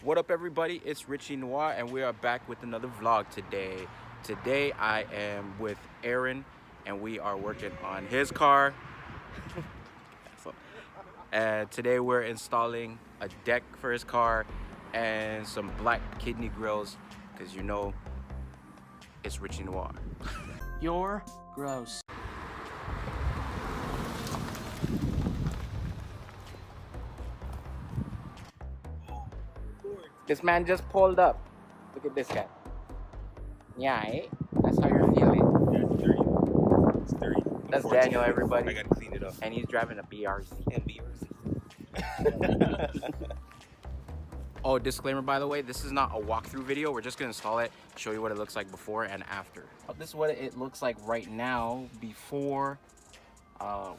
What up, everybody? It's Richie Noir, and we are back with another vlog today. Today I am with Aaron, and we are working on his car. And today we're installing a deck for his car and some black kidney grills, because you know it's Richie Noir. You're gross. This man just pulled up. Look at this guy. Yeah, eh? That's how you're feeling. Yeah, it's dirty. It's dirty. That's Daniel, everybody. I gotta clean it up. And he's driving a BRZ. And BRZ. Oh, disclaimer, by the way, this is not a walkthrough video. We're just gonna install it, show you what it looks like before and after. This is what it looks like right now before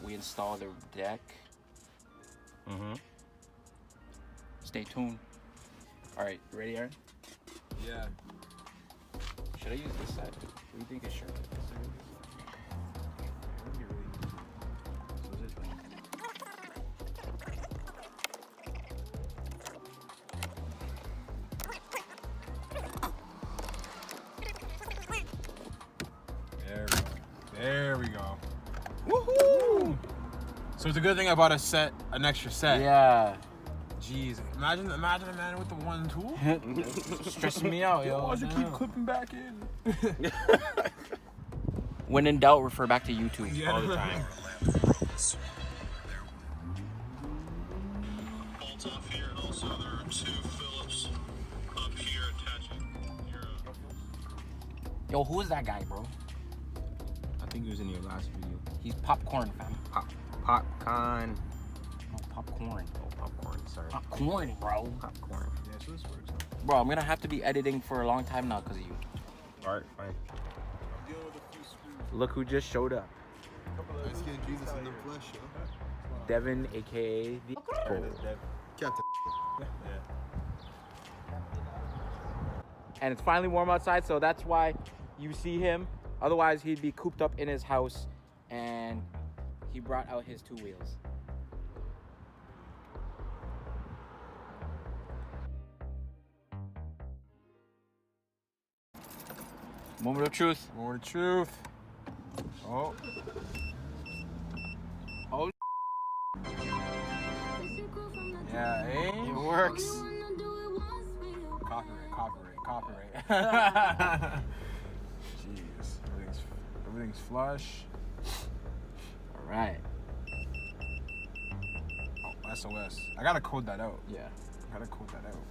we install the deck. Stay tuned. All right, you ready, Aaron? Yeah. Should I use this side? What do you think it should? There we go. Woohoo! So it's a good thing I bought an extra set. Yeah. Jeez, imagine a man with the one tool. Stressing me out, yo. Why does it keep clipping back in? When in doubt, refer back to YouTube all the time. Bolts off here, and also there are two Phillips up here attaching. Yo, who is that guy, bro? I think he was in your last video. He's popcorn, fam. Popcorn. Oh, popcorn. Oh, popcorn. Sorry. Popcorn, bro. Popcorn. Yeah, so this works. Bro, I'm gonna have to be editing for a long time now because of you. Alright, fine. Look who just showed up. Let's get Jesus in the flesh, yo. Devin, aka the Captain. And it's finally warm outside, so that's why you see him. Otherwise, he'd be cooped up in his house, and he brought out his two wheels. Moment of truth. More truth. Oh. Oh. Yeah, eh? It works. Copyright. Jeez, everything's flush. All right. Oh, SOS. I gotta code that out. Yeah. I gotta code that out.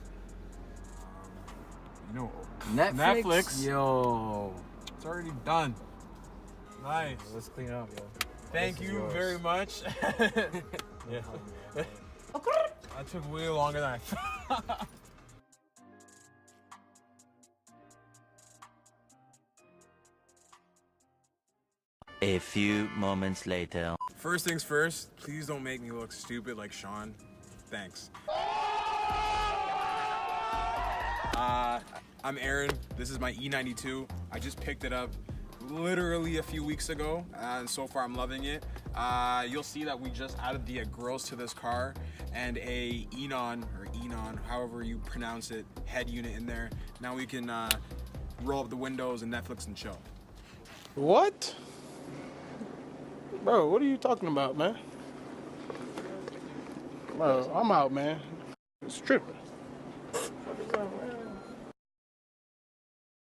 You know, Netflix. Yo. It's already done. Nice. Let's clean up, yo. Thank you very much. Yeah. That took way longer than I thought. A few moments later. First things first, please don't make me look stupid like Sean. Thanks. I'm Aaron. This is my E92. I just picked it up literally a few weeks ago, and so far I'm loving it. You'll see that we just added the grills to this car and a Eonon, however you pronounce it, head unit in there. Now we can roll up the windows and Netflix and chill. What? Bro, what are you talking about, man? Bro, I'm out, man. It's tripping. What is that